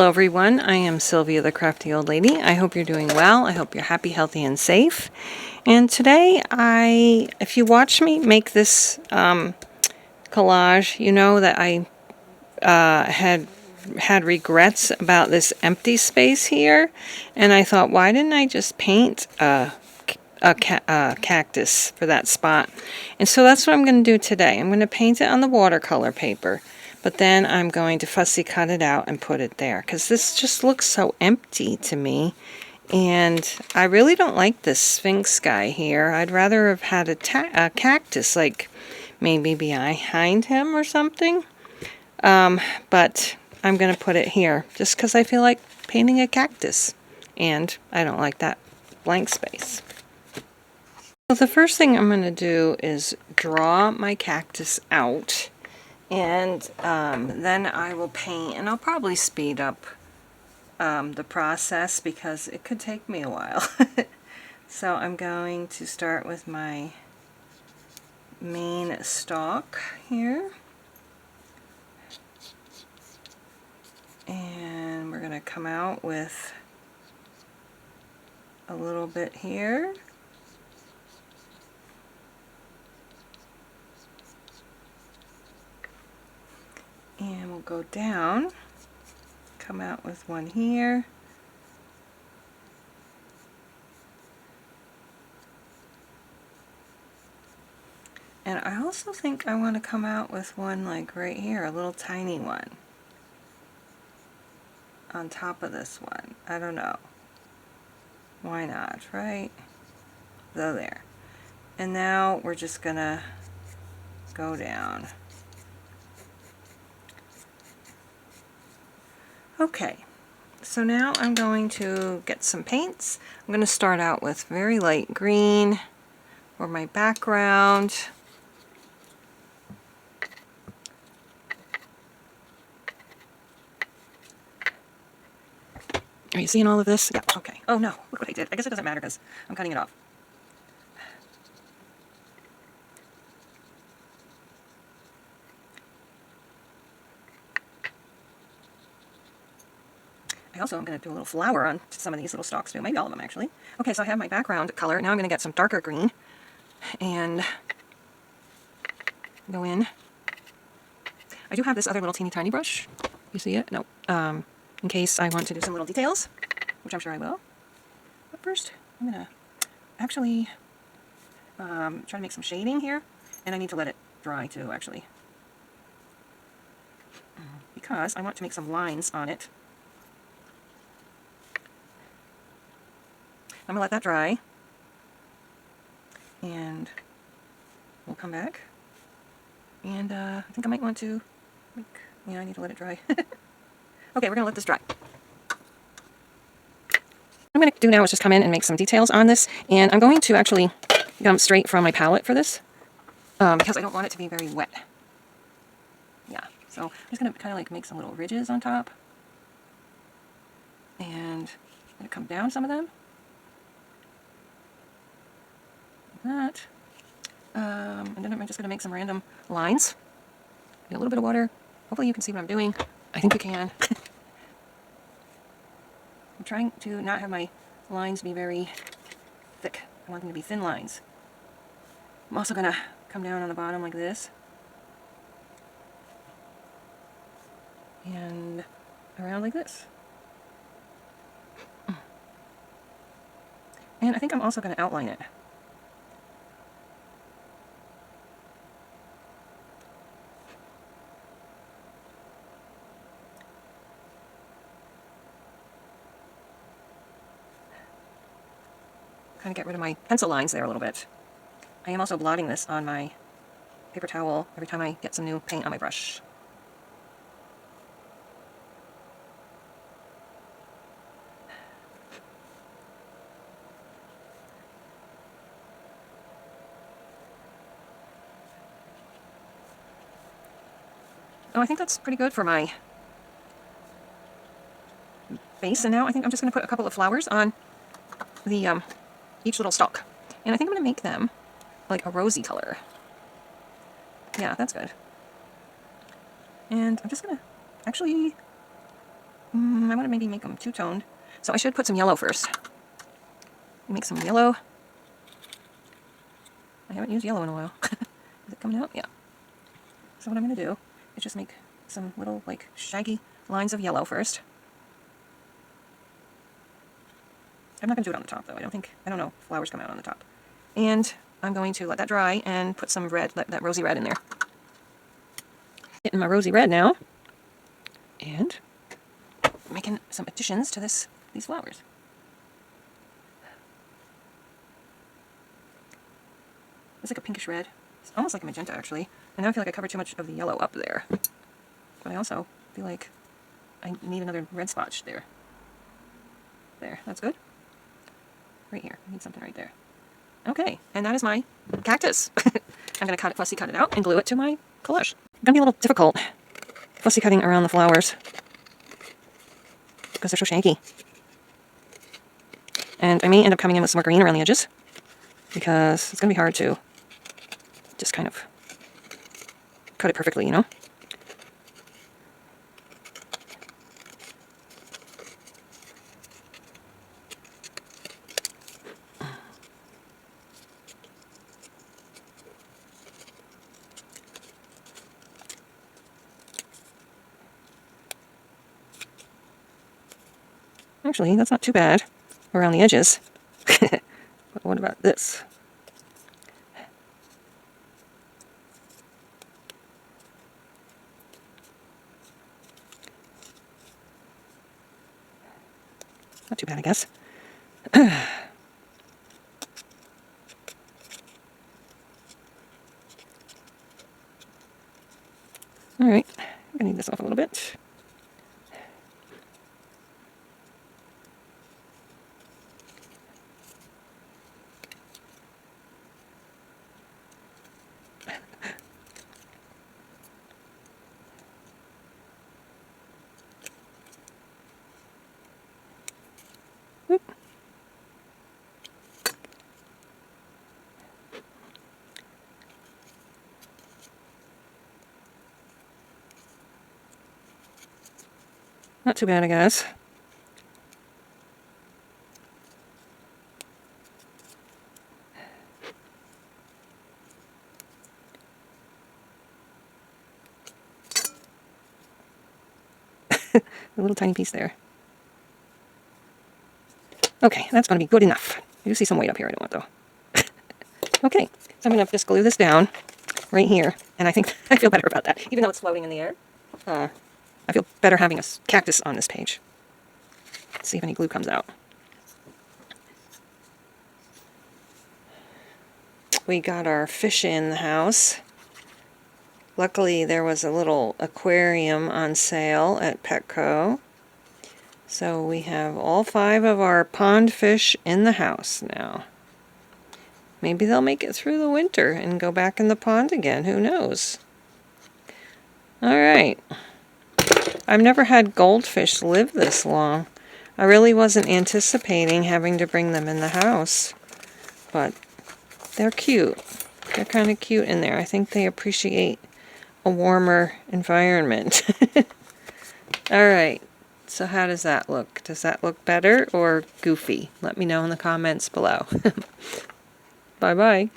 Hello everyone, I am Sylvia the Crafty Old Lady. I hope you're doing well. I hope you're happy, healthy, and safe. And today if you watch me make this collage, you know that I had regrets about this empty space here. And I thought, why didn't I just paint a cactus for that spot? And so that's what I'm going to do today. I'm going to paint it on the watercolor paper. But then I'm going to fussy cut it out and put it there, because this just looks so empty to me. And I really don't like this Sphinx guy here. I'd rather have had a cactus, like maybe behind him or something. But I'm going to put it here, just because I feel like painting a cactus. And I don't like that blank space. So the first thing I'm going to do is draw my cactus out. And then I will paint, and I'll probably speed up the process because it could take me a while. So I'm going to start with my main stalk here. And we're going to come out with a little bit here. And we'll go down, come out with one here. And I also think I want to come out with one like right here, a little tiny one on top of this one. I don't know. Why not, right? So there. And now we're just gonna go down. Okay, so now I'm going to get some paints. I'm going to start out with very light green for my background. Are you seeing all of this? Yeah, okay. Oh no, look what I did. I guess it doesn't matter because I'm cutting it off. I also am going to do a little flower on some of these little stalks too, maybe all of them actually. Okay, so I have my background color. Now I'm going to get some darker green and go in. I do have this other little teeny tiny brush. You see it? No. In case I want to do some little details, which I'm sure I will. But first, I'm going to actually try to make some shading here, and I need to let it dry too, actually, because I want to make some lines on it. I'm going to let that dry, and we'll come back. And I think I might want to, yeah, I need to let it dry. Okay, we're going to let this dry. What I'm going to do now is just come in and make some details on this, and I'm going to actually come straight from my palette for this, because I don't want it to be very wet. Yeah, so I'm just going to kind of like make some little ridges on top, and I'm going to come down some of them. That. And then I'm just going to make some random lines. Get a little bit of water. Hopefully you can see what I'm doing. I think you can. I'm trying to not have my lines be very thick. I want them to be thin lines. I'm also going to come down on the bottom like this. And around like this. And I think I'm also going to outline it. Kind of get rid of my pencil lines there a little bit. I am also blotting this on my paper towel every time I get some new paint on my brush. Oh, I think that's pretty good for my base, and now I think I'm just going to put a couple of flowers on the each little stalk. And I think I'm going to make them like a rosy color. Yeah, that's good. And I'm just going to actually I want to maybe make them two-toned. So I should put some yellow first. Make some yellow. I haven't used yellow in a while. Is it coming out? Yeah. So what I'm going to do is just make some little, like, shaggy lines of yellow first. I'm not going to do it on the top, though. I don't know if flowers come out on the top. And I'm going to let that dry and put some red, that rosy red in there. Getting my rosy red now. And making some additions to these flowers. It's like a pinkish red. It's almost like a magenta, actually. And now I feel like I covered too much of the yellow up there. But I also feel like I need another red spot there. There, that's good. Right here, I need something right there. Okay, and that is my cactus. I'm going to fussy cut it out and glue it to my collage. It's going to be a little difficult fussy cutting around the flowers because they're so shaggy. And I may end up coming in with some more green around the edges because it's going to be hard to just kind of cut it perfectly, you know? Actually, that's not too bad around the edges. But what about this? Not too bad, I guess. Alright, I'm going to need this off a little bit. Not too bad, I guess. A little tiny piece there. Okay, that's going to be good enough. I do see some weight up here I don't want, though. Okay, so I'm going to just glue this down right here. And I think I feel better about that. Even though it's floating in the air, I feel better having a cactus on this page. Let's see if any glue comes out. We got our fish in the house. Luckily, there was a little aquarium on sale at Petco. So we have all 5 of our pond fish in the house now. Maybe they'll make it through the winter and go back in the pond again. Who knows? Alright. I've never had goldfish live this long. I really wasn't anticipating having to bring them in the house. But they're cute. They're kind of cute in there. I think they appreciate a warmer environment. Alright. So how does that look? Does that look better or goofy? Let me know in the comments below. Bye-bye.